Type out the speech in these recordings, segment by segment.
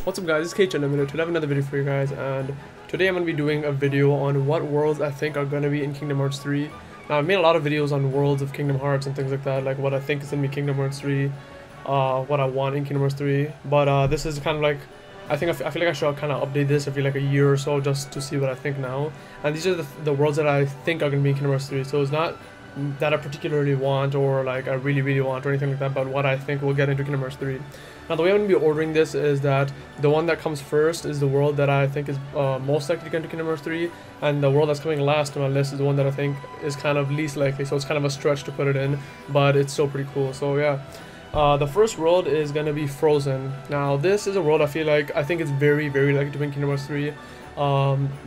What's up guys, it's KhUnlimited. Today I have another video for you guys, and today I'm going to be doing a video on what worlds I think are going to be in Kingdom Hearts 3. Now I've made a lot of videos on worlds of Kingdom Hearts and things like that, like what I think is going to be Kingdom Hearts 3, what I want in Kingdom Hearts 3, but this is kind of like, I feel like I should kind of update this every like a year or so just to see what I think now. And these are the worlds that I think are going to be in Kingdom Hearts 3, so it's not that I particularly want or like I really want or anything like that, but what I think will get into Kingdom Hearts 3. Now the way I'm going to be ordering this is that the one that comes first is the world that I think is most likely to get into Kingdom Hearts 3, and the world that's coming last on my list is the one that I think is kind of least likely, so it's kind of a stretch to put it in, but it's still pretty cool. So yeah, the first world is going to be Frozen. Now this is a world I think it's very likely to be in Kingdom Hearts 3.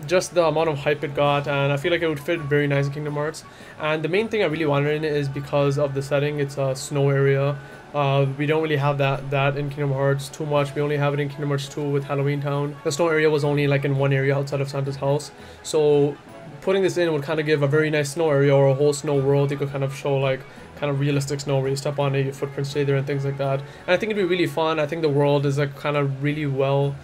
Just the amount of hype it got, and I feel like it would fit very nice in Kingdom Hearts. And the main thing I really wanted in it is because of the setting. It's a snow area. We don't really have that in Kingdom Hearts too much. We only have it in Kingdom Hearts 2 with Halloween Town. The snow area was only like in one area outside of Santa's house, so putting this in would kind of give a very nice snow area or a whole snow world. You could kind of show like kind of realistic snow where you step on it, your footprints stay there and things like that. And I think it'd be really fun. I think the world is like kind of really well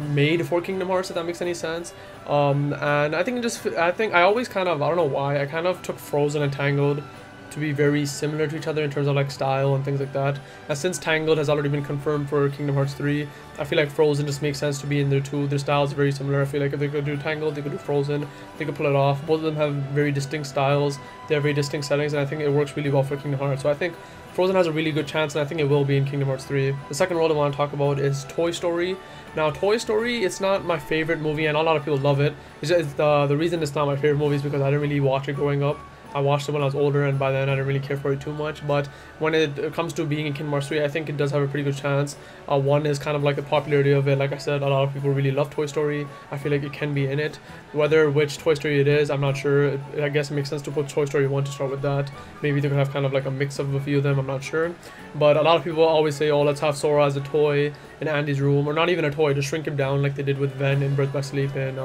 made for Kingdom Hearts, if that makes any sense. And I think I always kind of, I don't know why, I kind of took Frozen and Tangled to be very similar to each other in terms of like style and things like that. And since Tangled has already been confirmed for Kingdom Hearts 3, I feel like Frozen just makes sense to be in there too. Their styles are very similar. I feel like if they could do Tangled, they could do Frozen, they could pull it off. Both of them have very distinct styles, they have very distinct settings, and I think it works really well for Kingdom Hearts. So I think Frozen has a really good chance, and I think it will be in Kingdom Hearts 3. The second world I want to talk about is Toy Story. Now, Toy Story, it's not my favorite movie, and a lot of people love it. It's just, the reason it's not my favorite movie is because I didn't really watch it growing up. I watched it when I was older, and by then I didn't really care for it too much. But when it comes to being in Kingdom Hearts 3, I think it does have a pretty good chance. One is kind of like the popularity of it. Like I said, a lot of people really love Toy Story. I feel like it can be in it. Whether which Toy Story it is, I'm not sure. I guess it makes sense to put Toy Story 1 to start with that. Maybe they could have kind of like a mix of a few of them, I'm not sure. But a lot of people always say, oh, let's have Sora as a toy in Andy's room. Or not even a toy, just shrink him down like they did with Ven in Birth by Sleep and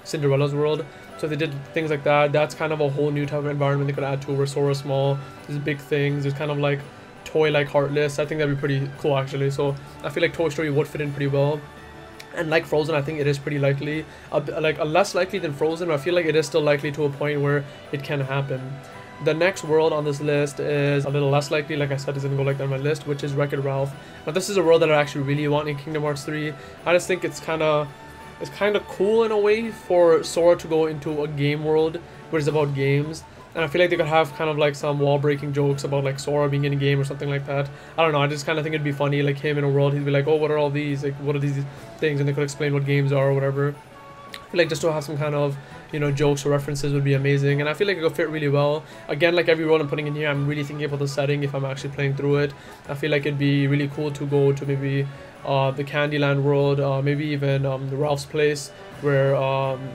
Cinderella's world. So if they did things like that, that's kind of a whole new type of environment they could add to, where Sora's small, there's big things, there's kind of like toy-like Heartless. I think that'd be pretty cool actually. So I feel like Toy Story would fit in pretty well. And like Frozen, I think it is pretty likely, like less likely than Frozen, but I feel like it is still likely to a point where it can happen. The next world on this list is a little less likely, like I said, it's gonna go like that on my list, which is Wreck-It Ralph. Now this is a world that I actually really want in Kingdom Hearts 3. I just think it's kind of cool in a way for Sora to go into a game world where it's about games, and I feel like they could have kind of like some wall-breaking jokes about like Sora being in a game or something like that. I don't know, I just kind of think it'd be funny, like him in a world, he'd be like, oh, what are all these, like what are these things, and they could explain what games are or whatever. I feel like just to have some kind of, you know, jokes or references would be amazing, and I feel like it could fit really well. Again, like every world I'm putting in here, I'm really thinking about the setting if I'm actually playing through it. I feel like it'd be really cool to go to maybe the Candyland world, maybe even Ralph's place, where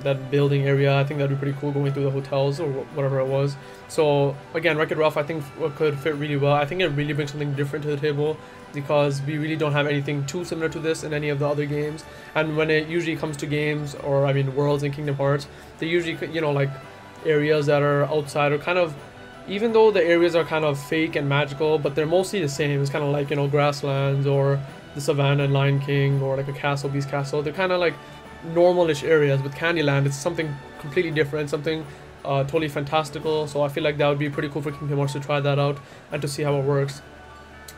that building area, I think that'd be pretty cool, going through the hotels or whatever it was. So again, Wreck-It Ralph I think could fit really well. I think it really brings something different to the table, because we really don't have anything too similar to this in any of the other games. And when it usually comes to games, or I mean worlds in Kingdom Hearts, they usually, you know, like areas that are outside or kind of, even though the areas are kind of fake and magical, but they're mostly the same. It's kind of like, you know, grasslands or the savannah in Lion King, or like a castle, Beast Castle. They're kind of like normal-ish areas. With Candyland, it's something completely different, something totally fantastical. So I feel like that would be pretty cool for Kingdom Hearts to try that out and to see how it works.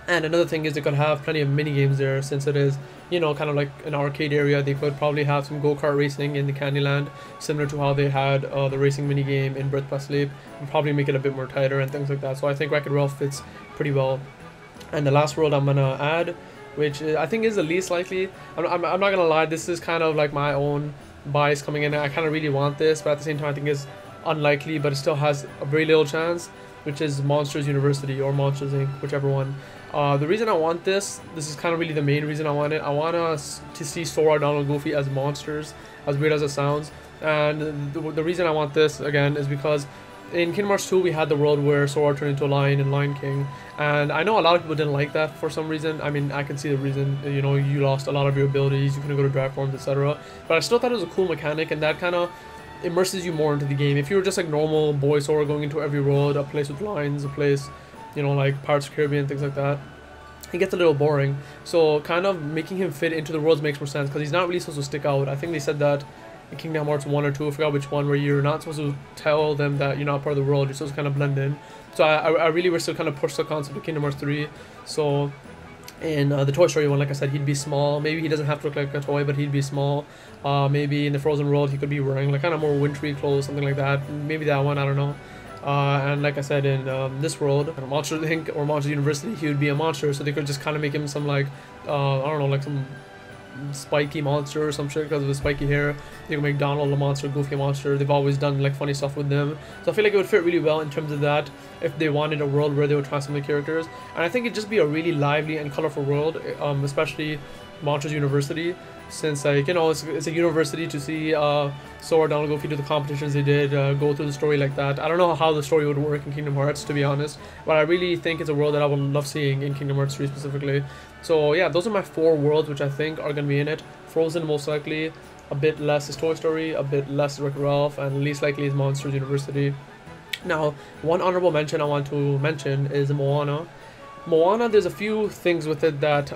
And another thing is they could have plenty of mini games there, since it is, you know, kind of like an arcade area. They could probably have some go-kart racing in the Candyland, similar to how they had the racing mini game in Birth by Sleep, and probably make it a bit more tighter and things like that. So I think Wreck-It Ralph fits pretty well. And the last world I'm gonna add, which I think is the least likely, I'm not gonna lie, this is kind of like my own bias coming in. I kind of really want this, but at the same time I think it's unlikely, but it still has a very little chance, which is Monsters University or Monsters Inc., whichever one. The reason I want this is kind of really the main reason I want it. I want us to see Sora, Donald, Goofy as monsters, as weird as it sounds. And the reason I want this, again, is because in Kingdom Hearts 2 we had the world where Sora turned into a lion in Lion King, and I know a lot of people didn't like that for some reason. I mean, I can see the reason, you know, you lost a lot of your abilities, you couldn't go to drive forms, etc. But I still thought it was a cool mechanic, and that kind of immerses you more into the game. If you were just like normal boy Sora going into every world, a place with lions, a place, you know, like Pirates of the Caribbean, things like that, he gets a little boring. So kind of making him fit into the worlds makes more sense, because he's not really supposed to stick out. I think they said that in Kingdom Hearts 1 or 2, I forgot which one, where you're not supposed to tell them that you're not part of the world, you're supposed to kind of blend in. So I really wish to kind of push the concept of Kingdom Hearts 3. So in the Toy Story one, like I said, he'd be small. Maybe he doesn't have to look like a toy, but he'd be small. Maybe in the Frozen world, he could be wearing like kind of more wintry clothes, something like that. Maybe that one, I don't know. And like I said, in this world, Monster Inc. or Monster University, he would be a monster, so they could just kind of make him some like, I don't know, like some spiky monster or some shit because of his spiky hair. They could make Donald a monster, Goofy a monster. They've always done like funny stuff with them, so I feel like it would fit really well in terms of that if they wanted a world where they would transform the characters. And I think it'd just be a really lively and colorful world, especially Monsters University, since like, you know, it's a university. To see Sora, Donald, Goofy do the competitions they did, go through the story like that. I don't know how the story would work in Kingdom Hearts, to be honest, but I really think it's a world that I would love seeing in Kingdom Hearts 3 specifically. So yeah, those are my 4 worlds which I think are going to be in it. Frozen most likely, a bit less is Toy Story, a bit less Wreck-It Ralph, and least likely is Monsters University. Now, one honorable mention I want to mention is Moana. Moana, there's a few things with it that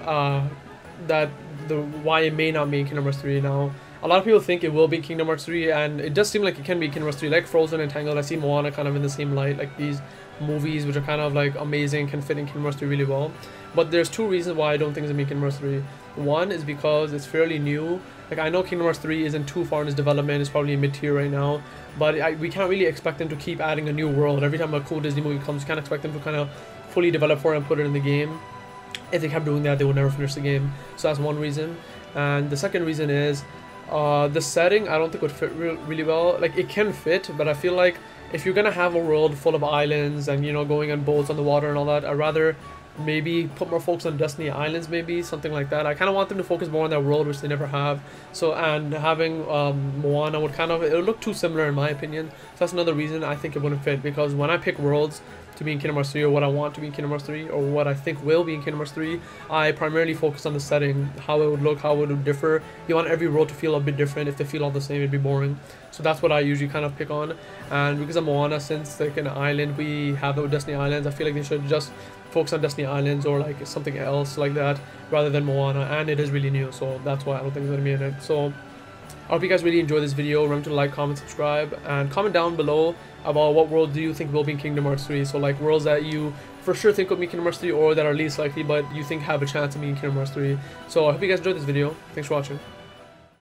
why it may not be in Kingdom Hearts 3 now. A lot of people think it will be Kingdom Hearts 3, and it does seem like it can be Kingdom Hearts 3, like Frozen and Tangled. I see Moana kind of in the same light, like these movies which are kind of like amazing, can fit in Kingdom Hearts 3 really well. But there's 2 reasons why I don't think it's in Kingdom Hearts 3. One is because it's fairly new. Like, I know Kingdom Hearts 3 isn't too far in its development, it's probably mid-tier right now, but we can't really expect them to keep adding a new world. Every time a cool Disney movie comes, you can't expect them to kind of fully develop for it and put it in the game. If they kept doing that, they would never finish the game. So that's one reason. And the second reason is the setting I don't think would fit really well. Like, it can fit, but I feel like if you're gonna have a world full of islands and, you know, going on boats on the water and all that, I'd rather maybe put more focus on Destiny Islands, maybe something like that. I kind of want them to focus more on that world, which they never have. So, and having Moana would kind of, it would look too similar in my opinion. So that's another reason I think it wouldn't fit, because when I pick worlds to be in Kingdom Hearts 3, or what I want to be in Kingdom Hearts 3, or what I think will be in Kingdom Hearts 3, I primarily focus on the setting, how it would look, how it would differ. You want every world to feel a bit different. If they feel all the same, it'd be boring. So that's what I usually kind of pick on. And because of Moana, since like an island, we have the Destiny Islands, I feel like they should just focus on Destiny Islands or like something else like that rather than Moana. And it is really new, so that's why I don't think it's going to be in it. So I hope you guys really enjoyed this video. Remember to like, comment, subscribe, and comment down below about what world do you think will be in Kingdom Hearts 3. So like worlds that you for sure think will be in Kingdom Hearts 3, or that are least likely but you think have a chance of being in Kingdom Hearts 3. So I hope you guys enjoyed this video. Thanks for watching.